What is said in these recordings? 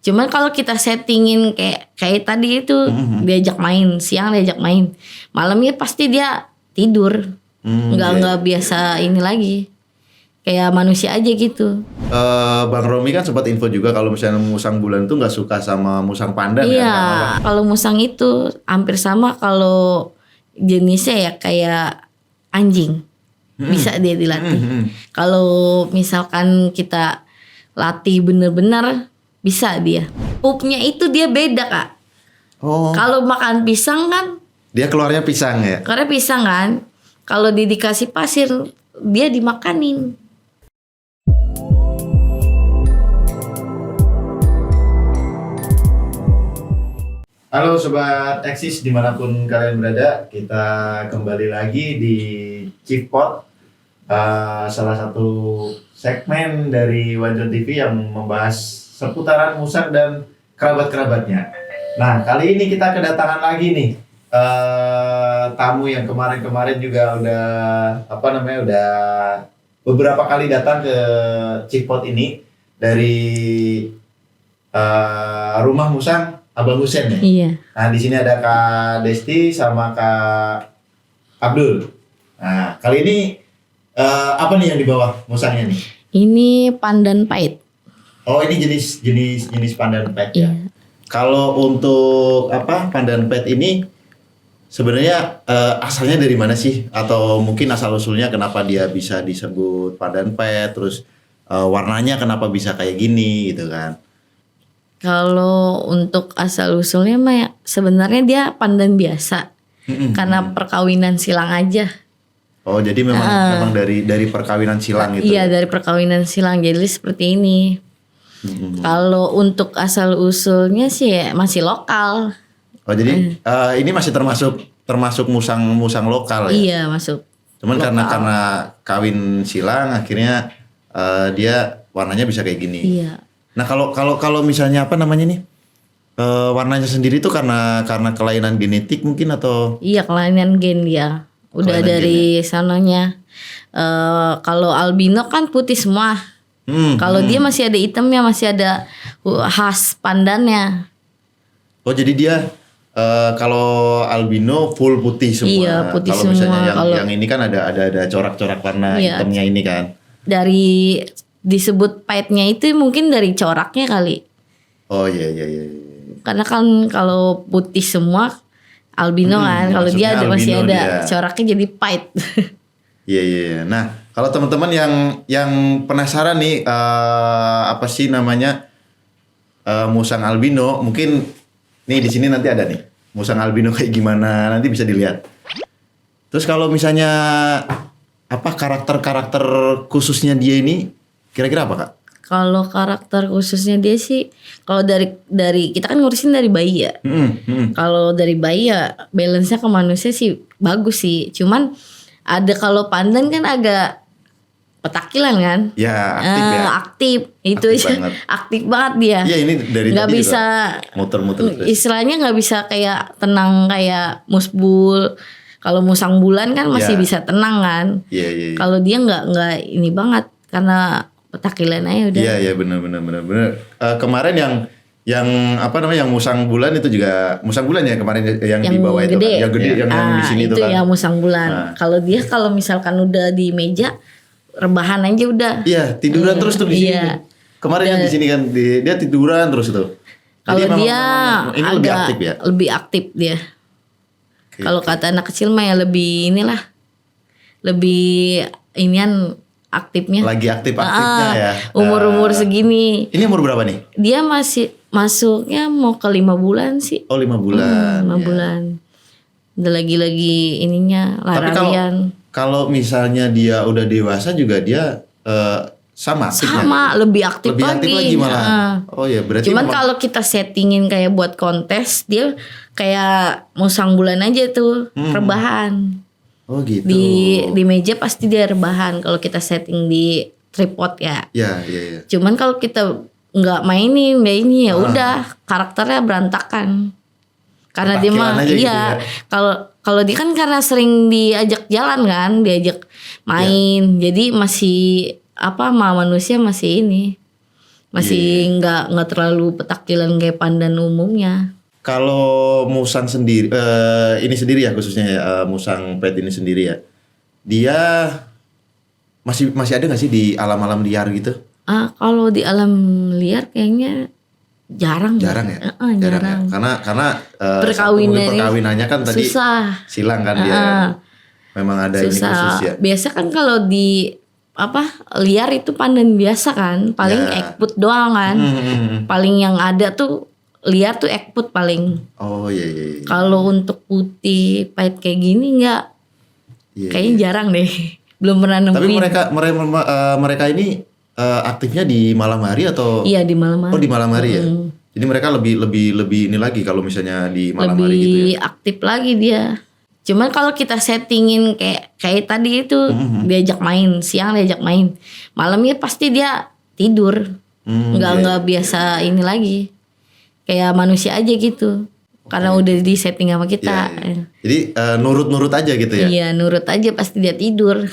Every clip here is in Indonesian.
Cuman kalau kita settingin kayak tadi itu diajak main, siang diajak main, malamnya pasti dia tidur. Nggak biasa ini lagi. Kayak manusia aja gitu. Bang Romi kan sempat info juga kalau misalnya musang bulan tuh nggak suka sama musang pandan ya. Iya, kalau musang itu hampir sama kalau jenisnya ya kayak anjing. Bisa dia dilatih. Kalau misalkan kita latih bener-bener bisa dia. Pupnya itu dia beda Kak. Oh. Kalau makan pisang kan, Dia keluarnya pisang ya. karena pisang kan. Kalau dikasih pasir dia dimakanin. Halo Sobat Eksis dimanapun kalian berada, kita kembali lagi di Cipot, salah satu segmen dari Wanjon TV yang membahas seputaran musang dan kerabat-kerabatnya. Nah kali ini kita kedatangan lagi nih tamu yang kemarin-kemarin juga udah beberapa kali datang ke Cipot ini dari rumah musang Abang Husen ya? Iya. Nah di sini ada Kak Desti sama Kak Abdul. Nah kali ini apa nih yang di bawah musangnya nih? Ini pandan pahit. Oh ini jenis pandan pet ya? Iya. Kalau untuk pandan pet ini sebenarnya asalnya dari mana sih? Atau mungkin asal usulnya kenapa dia bisa disebut pandan pet? Terus warnanya kenapa bisa kayak gini gitu kan? Kalau untuk asal usulnya mah sebenarnya dia pandan biasa. Karena perkawinan silang aja. Oh jadi memang dari perkawinan silang gitu. Iya, dari perkawinan silang jadi seperti ini. Kalau untuk asal usulnya sih ya masih lokal. Oh jadi ini masih termasuk musang lokal ya? Iya, masuk. Cuman lokal. karena kawin silang akhirnya dia warnanya bisa kayak gini. Iya. Nah kalau misalnya warnanya sendiri itu karena kelainan genetik mungkin atau? Iya, kelainan gen dia. Udah Kelainan dari sananya. Kalau albino kan putih semua. Kalau dia masih ada hitamnya, masih ada khas pandannya. Oh jadi dia kalau albino full putih semua. Iya, putih kalau misalnya semua. yang ini kan ada corak-corak warna hitamnya ini kan. Dari disebut pahitnya itu mungkin dari coraknya kali. Oh iya. Karena kan kalau putih semua albino kan, kalau dia masih ada coraknya jadi pahit. Iya. Nah, kalau teman-teman yang penasaran nih apa sih namanya musang albino, mungkin nih di sini nanti ada nih musang albino kayak gimana, nanti bisa dilihat. Terus kalau misalnya karakter khususnya dia ini kira-kira apa Kak? Kalau karakter khususnya dia sih, kalau dari kita kan ngurusin dari bayi ya. Kalau dari bayi ya balance-nya ke manusia sih bagus sih. Cuman ada kalau pandan kan agak petakilan kan. Ya aktif ya. Aktif itu Aktif aja. banget. Aktif banget dia. Iya ini dari Nggak tadi bisa juga muter-muter terus. Istilahnya nggak bisa kayak tenang kayak musbul. Kalau musang bulan kan masih bisa tenang kan. Iya. Kalau dia nggak ini banget karena petakilan aja udah. Iya benar. Kemarin yang musang bulan itu juga musang bulan ya kemarin yang di bawah itu gede. kan. Yang gede yang di sini itu kan. Itu ya musang bulan. Nah. Kalau misalkan udah di meja rebahan aja udah. Iya, tiduran terus tuh di sini. Iya. Kemarin yang di sini kan dia tiduran terus tuh. Kalau dia ini lebih aktif ya. Lebih aktif dia. Okay. Kalau kata anak kecil mah ya lebih inilah. Lebih inian aktifnya. Lagi aktif-aktifnya ya. Umur segini. Ini umur berapa nih? Dia masih masuknya mau ke 5 bulan sih. Oh 5 bulan. 5 bulan. Udah lagi ininya larian. Tapi kalau misalnya dia udah dewasa juga dia sama aktifnya. Sama, lebih aktif lagi malah. Oh ya berarti. Cuman kalau kita settingin kayak buat kontes dia kayak musang bulan aja tuh rebahan. Oh gitu. Di meja pasti dia rebahan kalau kita setting di tripod ya. Iya. Cuman kalau kita nggak mainin ya udah karakternya berantakan. Karena dia mah iya. Kalau dia kan karena sering diajak jalan kan, diajak main. Jadi masih manusia masih ini. Masih nggak terlalu petakilan kayak pandan umumnya. Kalau musang sendiri, ini sendiri ya khususnya ya, musang pet ini sendiri ya, dia masih ada nggak sih di alam-alam liar gitu? Kalau di alam liar kayaknya jarang ya. Jarang. Karena perkawinannya kan tadi susah. silang kan dia. Memang ada susah. ini khusus ya. Biasa kan kalau di liar itu pandan biasa kan, paling ekput doang kan. Paling yang ada tuh liar tuh ekput paling. Oh iya. Kalau untuk putih pahit kayak gini nggak, kayaknya jarang deh. Belum pernah nemuin. Tapi mereka ini aktifnya di malam hari atau? Iya di malam hari. Oh di malam hari ya. Jadi mereka lebih ini lagi kalau misalnya di malam hari gitu ya. Lebih aktif lagi dia. Cuman kalau kita settingin kayak tadi itu diajak main, siang diajak main, malamnya pasti dia tidur. Nggak biasa ini lagi. Kayak manusia aja gitu. Karena udah di setting sama kita. Iya. Jadi nurut-nurut aja gitu ya? Iya nurut aja pasti dia tidur.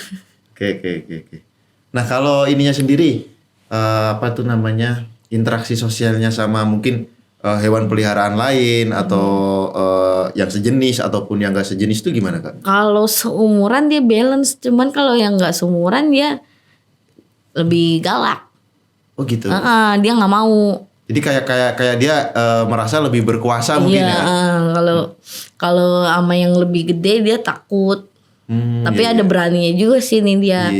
Oke. Nah kalau ininya sendiri, apa tuh namanya, interaksi sosialnya sama mungkin hewan peliharaan lain atau yang sejenis ataupun yang gak sejenis itu gimana Kak? Kalau seumuran dia balance, cuman kalau yang gak seumuran dia lebih galak. Oh gitu? Dia gak mau. Jadi kayak dia merasa lebih berkuasa mungkin ya. Kalau sama yang lebih gede dia takut. Tapi ada beraninya juga sih nih dia.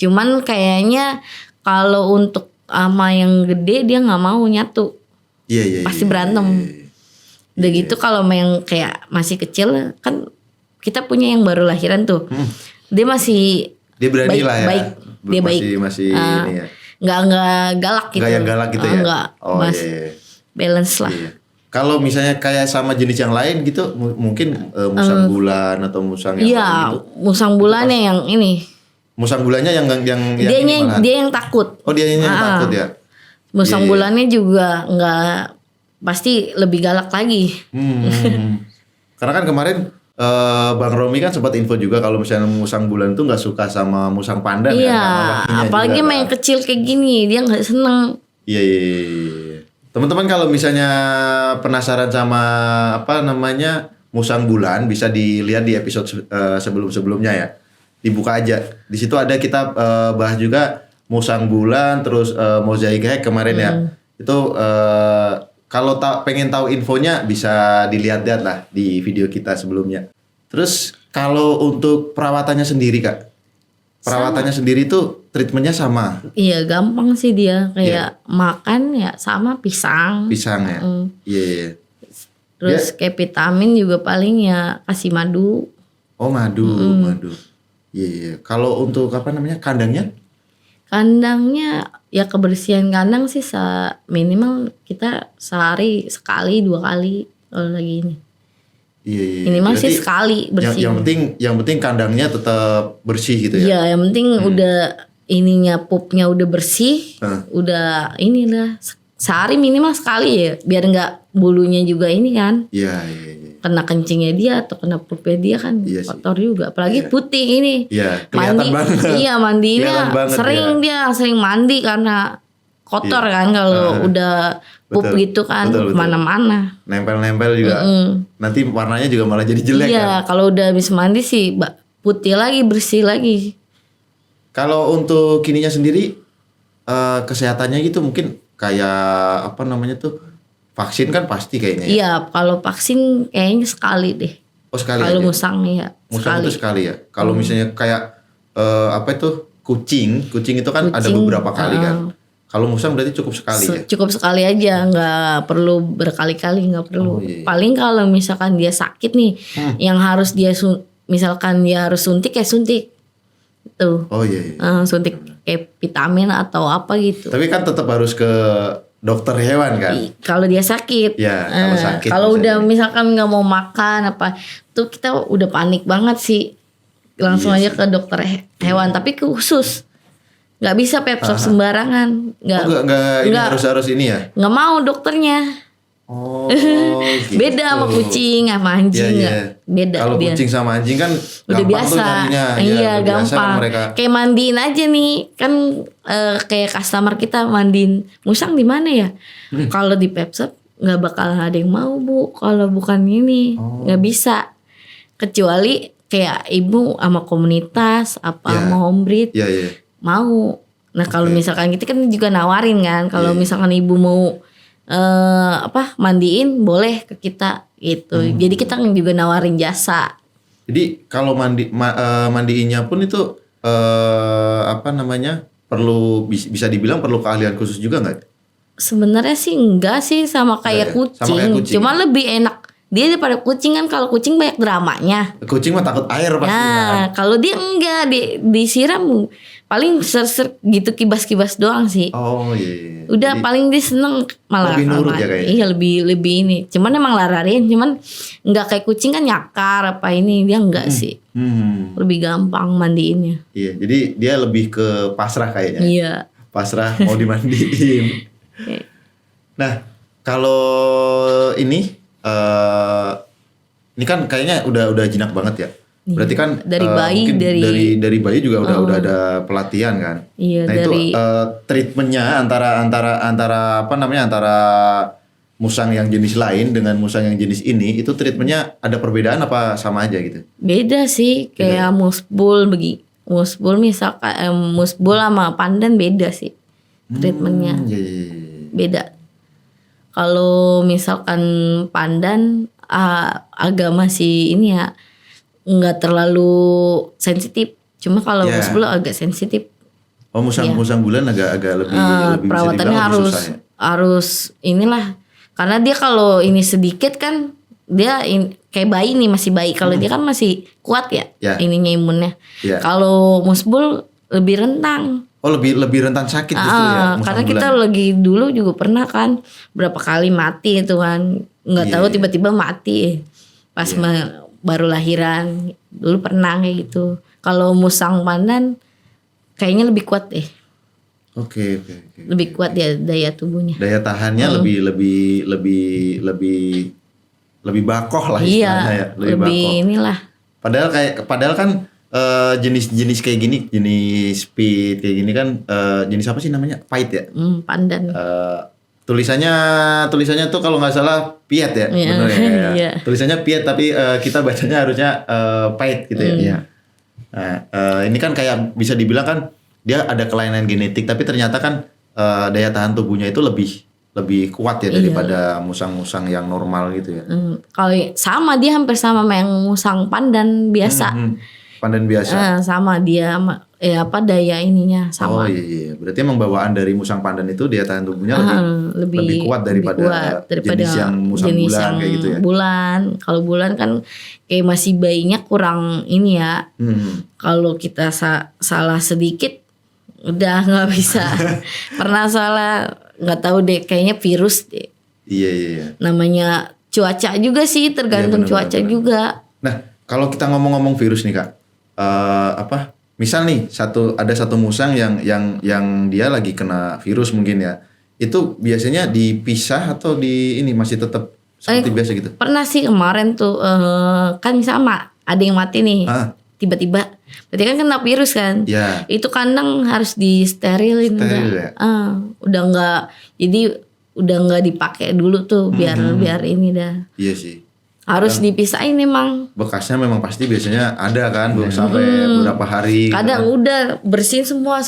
Cuman kayaknya kalau untuk sama yang gede dia nggak mau nyatu. Pasti berantem. Udah gitu kalau yang kayak masih kecil kan kita punya yang baru lahiran tuh. Dia berani baik, lah ya. Baik. Dia masih ini ya. Nggak galak gitu. Nggak yang galak gitu ya? Enggak. Balance lah. Iya. Kalau misalnya kayak sama jenis yang lain gitu, mungkin musang bulan atau musang yang lain gitu. Musang bulannya yang ini. Musang bulannya yang dia yang takut. Oh dia yang takut ya. Musang bulannya juga nggak, pasti lebih galak lagi. Karena kan kemarin Bang Romi kan sempat info juga kalau misalnya musang bulan itu nggak suka sama musang pandan. Iya, apalagi main kecil kayak gini dia nggak seneng. Iya. Teman-teman kalau misalnya penasaran sama musang bulan, bisa dilihat di episode sebelum-sebelumnya ya. Dibuka aja. Di situ ada kita bahas juga musang bulan, terus mosaic hack kemarin ya. Itu kalau pengen tahu infonya bisa dilihat-lihat lah di video kita sebelumnya. Terus kalau untuk perawatannya sendiri Kak. Perawatannya sendiri tuh treatmentnya sama. Iya gampang sih dia kayak makan ya sama pisang. Pisang ya. Iya. Terus kayak vitamin juga paling ya kasih madu. Oh madu. Iya. Kalau untuk kandangnya? Kandangnya ya kebersihan kandang sih minimal kita sehari sekali 2 kali kalau lagi ini. Iya. Minimal sih sekali bersih. Yang penting kandangnya tetap bersih gitu ya. Iya, yang penting udah ininya pupnya udah bersih, udah inilah sehari minimal sekali ya, biar nggak bulunya juga ini kan. Iya. Kena kencingnya dia atau kena pupnya dia kan kotor juga, apalagi putih ini. Iya, kelihatan banget. Iya, mandinya sering mandi karena kotor kan kalau udah pup gitu kan kemana-mana. Nempel-nempel juga. Nanti warnanya juga malah jadi jelek kan. Iya, kalau udah habis mandi sih putih lagi, bersih lagi. Kalau untuk kininya sendiri kesehatannya gitu mungkin kayak vaksin kan pasti kayaknya ya. Iya, kalau vaksin kayaknya sekali deh. Oh sekali kalau aja. Musang ya. Musang itu sekali ya. Kalau misalnya kayak kucing itu kan ada beberapa kali kan. Kalau musang berarti cukup sekali ya? Cukup sekali aja, nggak perlu berkali-kali, nggak perlu. Paling kalau misalkan dia sakit nih, yang harus dia misalkan dia harus suntik ya suntik. Tuh. Oh iya. Suntik kayak vitamin atau apa gitu. Tapi kan tetap harus ke dokter hewan kan? Kalau dia sakit. Ya, kalau sakit. Kalau udah misalkan nggak mau makan tuh kita udah panik banget sih. Langsung aja ke dokter hewan, tapi khusus. Nggak bisa pepsop sembarangan. Nggak harus ini ya? Nggak mau dokternya. Oh, gitu. Beda sama kucing sama anjing Iya, nggak? Beda Kalau dia. kucing sama anjing kan Udah gampang biasa. tuh nyarinya. Iya, udah biasa kan gampang. mereka. Kayak mandiin aja nih. Kan kayak customer kita mandiin musang di mana ya? Kalau di pet shop nggak bakal ada yang mau, Bu. Kalau bukan ini nggak bisa. Kecuali kayak ibu sama komunitas apa Iya. sama home breed Iya. mau. Nah, kalau Oke. misalkan kita kan juga nawarin kan. Kalau Iya. misalkan ibu mau mandiin boleh ke kita gitu. Jadi kita juga nawarin jasa. Jadi kalau mandiinnya pun itu apa namanya? Perlu bisa dibilang perlu keahlian khusus juga nggak? Sebenarnya sih enggak sih sama Enggak ya? kayak kucing. Sama kayak kucing. Cuma lebih enak dia daripada kucing kan. Kalau kucing banyak dramanya. Kucing mah takut air pasti kan. Nah, kalau dia enggak disiram paling ser gitu kibas-kibas doang sih. Oh iya. Udah Jadi, paling dia seneng malah lebih nurut sama- ya kayaknya? Iya lebih ini. Cuman emang lararin, cuman enggak kayak kucing kan nyakar apa ini dia enggak sih. Lebih gampang mandiinnya. Iya, jadi dia lebih ke pasrah kayaknya. Iya. Pasrah mau dimandiin. Nah, kalau ini kan kayaknya udah jinak banget ya. Berarti kan Dari bayi, mungkin dari- dari bayi juga udah ada pelatihan kan. Iya, Nah dari- itu treatmentnya antara apa namanya antara musang yang jenis lain dengan musang yang jenis ini itu treatmentnya ada perbedaan apa sama aja gitu? Beda sih kayak musbul musbul misalkan musbul sama pandan beda sih treatmentnya. Iya. Beda. Kalau misalkan pandan agak masih ini ya nggak terlalu sensitif. Cuma kalau Ya. musbul agak sensitif. Oh musang bulan agak lebih bisa Perawatannya dibilang lebih harus susah ya? harus inilah karena dia kalau ini sedikit kan dia kayak bayi nih masih bayi. Kalau dia kan masih kuat ya, Ya. ininya imunnya. Ya. Kalau musbul lebih rentang. Oh lebih rentan sakit justru ya musang Karena bulan. kita lagi dulu juga pernah kan berapa kali mati itu kan nggak Iya, tahu iya. tiba-tiba mati pas baru lahiran dulu pernah kayak gitu. Kalau musang pandan kayaknya lebih kuat deh, Oke. lebih kuat ya daya tubuhnya. Daya tahannya lebih bakoh lah istilahnya ya, Iya, lebih bakoh. inilah. Padahal kan jenis-jenis kayak gini, jenis speed kayak gini kan jenis apa sih namanya? Pahit ya. Pandan. Tulisannya tuh kalau nggak salah piet ya, Iya. bener ya. Iya. Tulisannya piet tapi kita bacanya harusnya pahit gitu ya. Iya. Nah, ini kan kayak bisa dibilang kan dia ada kelainan genetik tapi ternyata kan daya tahan tubuhnya itu lebih kuat ya daripada musang-musang yang normal gitu ya. Kalau sama dia hampir sama sama yang musang pandan biasa. Pandan biasa. Sama dia daya ininya sama. Oh iya. Berarti emang bawaan dari musang pandan itu daya tahan tubuhnya lebih kuat daripada jenis yang musang jenis bulan yang kayak gitu ya. Bulan. Kalau bulan kan kayak masih bayinya kurang ini ya. Kalau kita salah sedikit udah nggak bisa. Pernah salah nggak tahu deh kayaknya virus deh. Iya. Namanya cuaca juga sih tergantung Iya, bener, cuaca bener. juga. Nah, kalau kita ngomong-ngomong virus nih Kak, misal nih ada satu musang yang dia lagi kena virus mungkin ya, itu biasanya dipisah atau ini masih tetap seperti biasa gitu? Pernah sih kemarin tuh kan sama ada yang mati nih tiba-tiba. Berarti kan kena virus kan? Ya. Itu kandang harus disterilin. Steril ya? Udah nggak, jadi udah nggak dipakai dulu tuh biar ini dah. Iya sih. Harus dipisahin emang. Bekasnya memang pasti biasanya ada kan, belum sampai beberapa hari. Kadang udah bersihin semua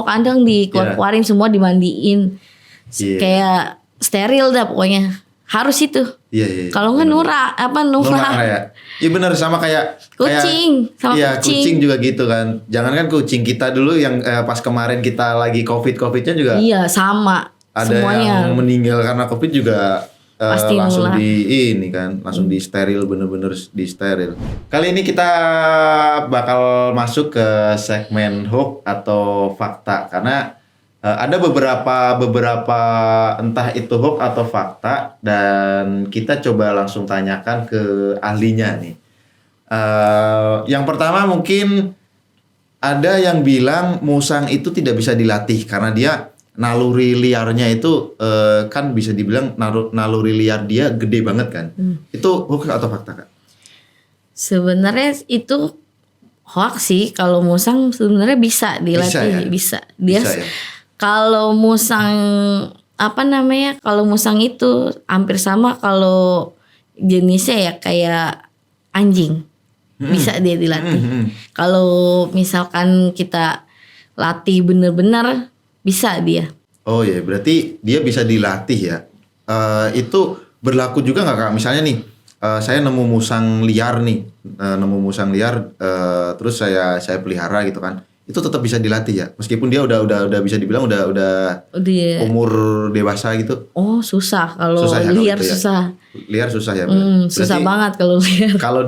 kandang dikeluarin semua dimandiin. Iya. Kayak steril dah pokoknya. Harus itu. Iya. Kalau nggak nurah. Nurah ya. Iya benar sama kayak Kucing, sama iya, kucing. kucing juga gitu kan. Jangan kan kucing kita dulu yang pas kemarin kita lagi covidnya juga Iya sama. ada semuanya. yang meninggal karena covid juga Pasti langsung nular. langsung di steril, bener-bener di steril. Kali ini kita bakal masuk ke segmen hoax atau fakta karena ada beberapa entah itu hoax atau fakta dan kita coba langsung tanyakan ke ahlinya nih. Yang pertama mungkin ada yang bilang musang itu tidak bisa dilatih karena dia naluri liarnya itu kan bisa dibilang naluri liar dia gede banget kan. Itu hoax atau fakta, Kak? Sebenarnya itu hoax sih. Kalau musang sebenarnya bisa dilatih, bisa. Dia Bisa ya? kalau musang kalau musang itu hampir sama kalau jenisnya ya kayak anjing. Bisa dia dilatih. Kalau misalkan kita latih bener-bener bisa dia. Oh ya, berarti dia bisa dilatih ya. Itu berlaku juga nggak, Kak? Misalnya nih, saya nemu musang liar nih, terus saya pelihara gitu kan. Itu tetap bisa dilatih ya, meskipun dia udah bisa dibilang udah umur dewasa gitu. Oh susah kalau ya, liar gitu ya? Susah. Liar susah ya. Susah banget kalau liar. Kalau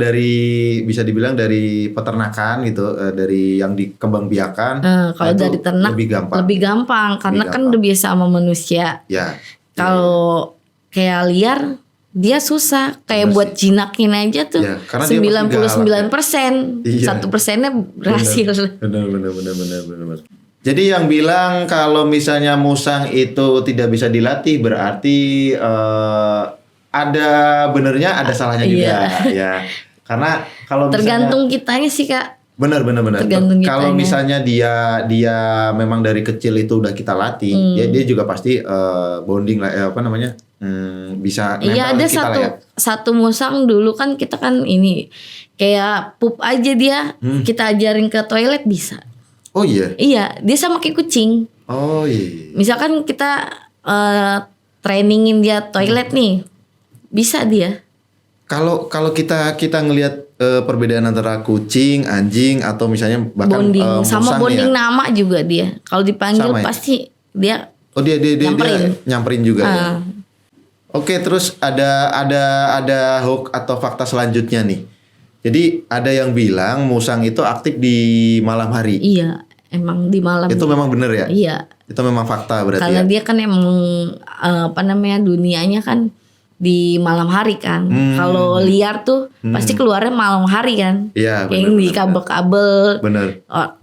bisa dibilang dari peternakan gitu, dari yang dikembangbiakan, kalau dari ternak lebih gampang karena kan udah biasa sama manusia. Ya. Kalau kayak liar dia susah, kayak buat jinakin aja tuh 99%, 1%-nya berhasil. Benar. Jadi yang bilang kalau misalnya musang itu tidak bisa dilatih berarti ada benernya, ada salahnya juga ya. Karena kalau tergantung kitanya sih, Kak. Benar. Kalau misalnya dia memang dari kecil itu udah kita latih, dia juga pasti bonding lah, bisa nempel. Iya, ada satu musang dulu kan kita kan ini kayak pup aja dia, kita ajarin ke toilet bisa. Oh iya. Iya, dia sama kayak kucing. Oh iya. Misalkan kita trainingin dia toilet nih, bisa dia. Kalau kita ngelihat perbedaan antara kucing, anjing atau misalnya bahkan bonding sama bonding ya. Nama juga dia. Kalau dipanggil sama pasti dia. Oh dia nyamperin juga ya. Oke, terus ada hoax atau fakta selanjutnya nih. Jadi ada yang bilang musang itu aktif di malam hari. Iya, emang di malam. Itu memang benar ya? Iya. Itu memang fakta berarti. Karena dia kan emang dunianya kan di malam hari kan. Kalau liar tuh pasti keluarnya malam hari kan. Iya, benar. Yang di kabel-kabel. Benar.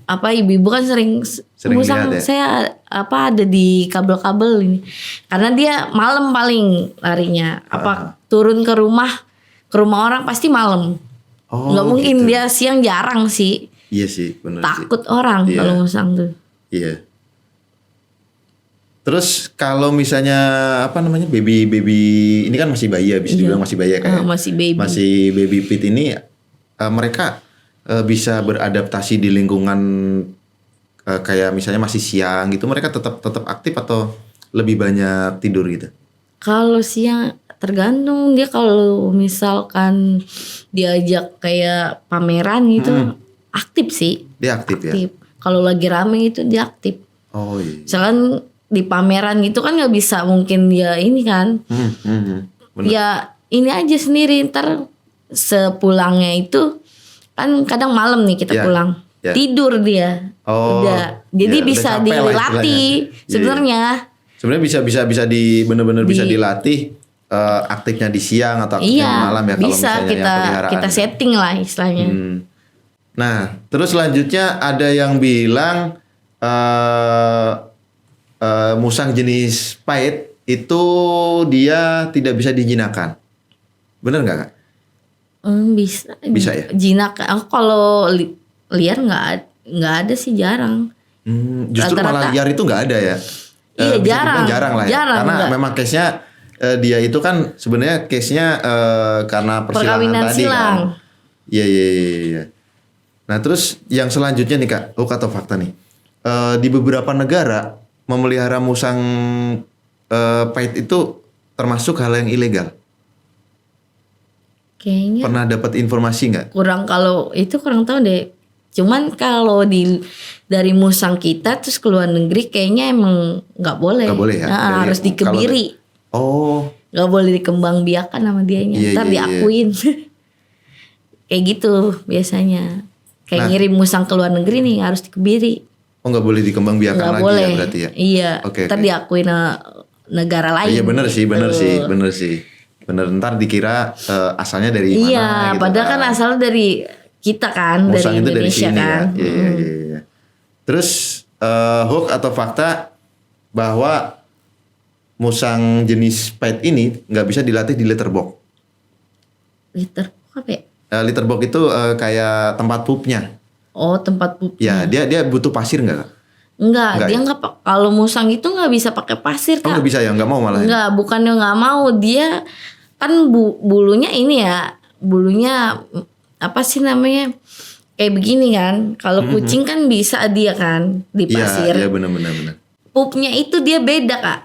Ibu-ibu kan sering musang lihat ya? Saya ada di kabel-kabel ini. Karena dia malam paling larinya. Turun ke rumah orang pasti malam. Nggak mungkin gitu. Dia siang jarang sih. Iya sih, benar. Takut orang kalau musang tuh. Iya. Terus kalau misalnya baby ini kan masih bayi ya, bisa dibilang masih bayi ya, kayak masih baby pit ini, mereka bisa beradaptasi di lingkungan kayak misalnya masih siang gitu, mereka tetap aktif atau lebih banyak tidur gitu? Kalau siang tergantung dia, kalau misalkan diajak kayak pameran gitu aktif sih. Dia aktif. Ya. Kalau lagi rame itu dia aktif. Oh iya. Misalkan di pameran gitu kan nggak bisa mungkin dia ini kan. Ya ini aja sendiri, ntar sepulangnya itu kan kadang malam nih kita pulang. Tidur dia. Udah. Jadi bisa dilatih sebenarnya. Sebenarnya bisa benar-benar bisa dilatih aktifnya di siang atau aktifnya di malam ya, kalau bisa kita setting lah istilahnya. Nah, terus selanjutnya ada yang bilang musang jenis pait itu dia tidak bisa dijinakan. Bener nggak, Kak? Bisa ya? Jinak. Aku kalau liar nggak ada sih, jarang. Justru malah liar itu nggak ada ya? Iya, jarang lah ya. Karena memang case-nya dia itu kan sebenarnya case-nya karena perkawinan tadi silang. Kan. Iya. Nah terus yang selanjutnya nih, Kak, hoax atau fakta nih? Di beberapa negara memelihara musang pait itu termasuk hal yang ilegal. Kayaknya. Pernah dapat informasi nggak? Kurang tahu deh. Cuman kalau dari musang kita terus ke luar negeri kayaknya emang nggak boleh. Nggak boleh ya? Harus dikebiri. Nggak boleh dikembangbiakan sama dianya. Ntar diakuin. Kayak gitu biasanya. Kayak ngirim musang ke luar negeri nih harus dikebiri. Oh, nggak boleh dikembangbiakan lagi boleh. Ya berarti ya? Iya. Ntar diakuin negara lain. Iya benar sih. Bener, ntar dikira asalnya dari mana. Iya, gitu padahal kan asalnya dari kita kan, musang dari Indonesia itu dari sini kan. Ya. Iya. Terus hoax atau fakta bahwa musang jenis Spite ini nggak bisa dilatih di letterbox. Letterbox apa ya? Letterbox itu kayak tempat pupnya. Oh, tempat pup. Ya, dia butuh pasir nggak, Kak? Enggak, Enggak dia ya? nggak kalau musang itu nggak bisa pakai pasir, Oh, Kak. nggak bisa ya, nggak mau malah. Enggak, bukannya nggak mau, dia kan bulunya ini ya, bulunya apa sih namanya? Kayak begini kan. Kalau kucing kan bisa dia kan di pasir. Iya, benar. Pupnya itu dia beda, Kak.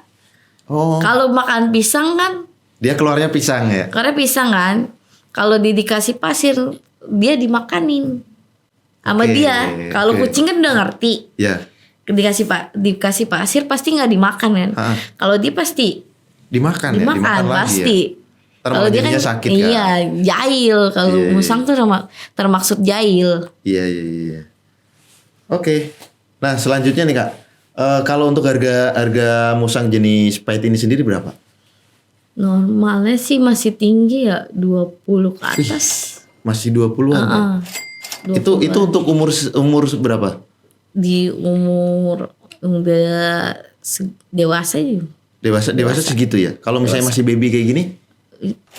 Oh, Kalau makan pisang kan, dia keluarnya pisang ya? karena pisang kan, kalau dia dikasih pasir, dia dimakanin sama Oke, dia. Kalau oke. kucing kan udah ngerti, Ya, dikasih pasir pasti nggak dimakan kan. Ah. Kalau dia pasti dimakan ya, dimakan lagi pasti. ya. Ntar malah jadinya sakit kan? iya jahil. Kalau Iya, iya. musang tuh termaksud jahil. Iya. Oke. Nah, selanjutnya nih Kak. Kalau untuk harga musang jenis Spite ini sendiri berapa? Normalnya sih masih tinggi ya, 20 ke atas. Masih 20-an ya? Heeh. Itu untuk umur berapa? Di umur udah dewasa ya. Dewasa segitu ya. Kalau misalnya masih baby kayak gini,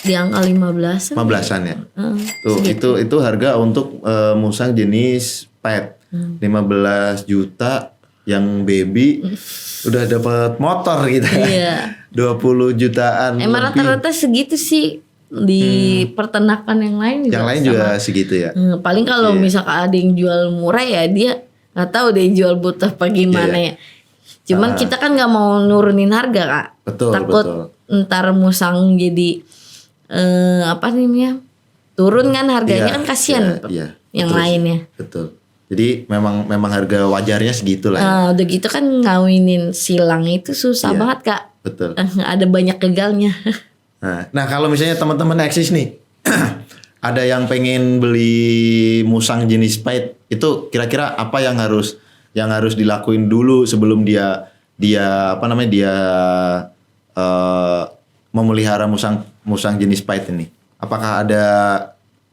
Di angka 15-an. 15-an ya. Tuh, segitu. itu harga untuk musang jenis Spite. 15 juta yang baby udah dapat motor gitu. Iya. 20 jutaan Emang lebih. rata-rata segitu sih di peternakan yang lain juga. Yang lain sama. juga segitu ya. Paling kalau misalkan ada yang jual murah ya dia nggak tahu deh jual butuh apa gimana ya. Cuman kita kan nggak mau nurunin harga, Kak. Betul, Takut ntar musang jadi apa namanya turun kan harganya, kan kasihan Iya, yang betul, lainnya. Betul. Jadi memang harga wajarnya segitu lah. Ya. Udah gitu kan ngawinin silang itu susah Iya. banget, Kak. Betul. Ada banyak gagalnya. Nah, kalau misalnya teman-teman eksis nih, ada yang pengen beli musang jenis Spite, itu kira-kira apa yang harus dilakuin dulu sebelum dia apa namanya dia memelihara musang jenis Spite ini? Apakah ada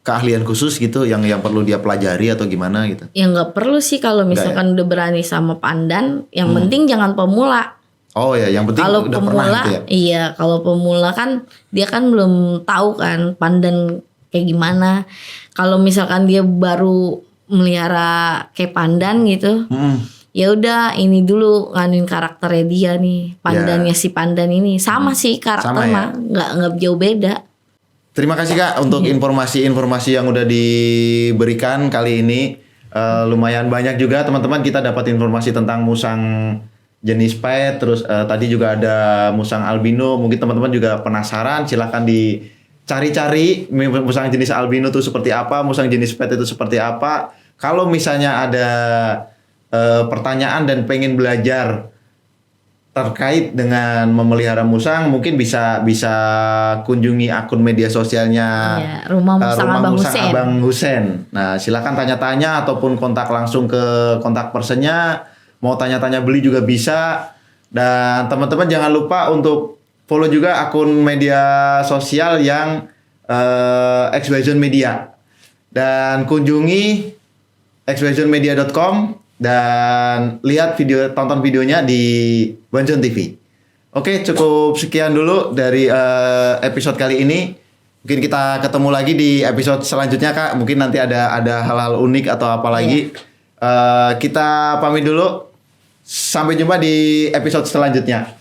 keahlian khusus gitu yang perlu dia pelajari atau gimana gitu? Ya nggak perlu sih kalau misalkan udah berani sama pandan. Yang penting jangan pemula. Oh ya, yang penting Kalau udah pemula, pernah gitu ya. iya kalau pemula kan dia kan belum tahu kan pandan kayak gimana. Kalau misalkan dia baru melihara kayak pandan gitu, ya udah ini dulu nganuin karakternya dia nih, pandannya si pandan ini sama sih karakter Sama ya? mah nggak jauh beda. Terima kasih Kak untuk informasi-informasi yang udah diberikan kali ini. Lumayan banyak juga teman-teman kita dapat informasi tentang musang jenis Spite. Terus tadi juga ada musang albino. Mungkin teman-teman juga penasaran. Silahkan dicari-cari musang jenis albino itu seperti apa, musang jenis Spite itu seperti apa. Kalau misalnya ada pertanyaan dan pengen belajar terkait dengan memelihara musang, mungkin bisa kunjungi akun media sosialnya Rumah Musang Abang Husen. Abang Husen. Nah, silakan tanya-tanya ataupun kontak langsung ke kontak personnya. Mau tanya-tanya beli juga bisa. Dan teman-teman jangan lupa untuk follow juga akun media sosial yang XYZ Media. Dan kunjungi xyzmedia.com dan tonton videonya di Bonjon TV. Oke, cukup sekian dulu dari episode kali ini. Mungkin kita ketemu lagi di episode selanjutnya Kak. Mungkin nanti ada hal-hal unik atau apa lagi. Kita pamit dulu. Sampai jumpa di episode selanjutnya.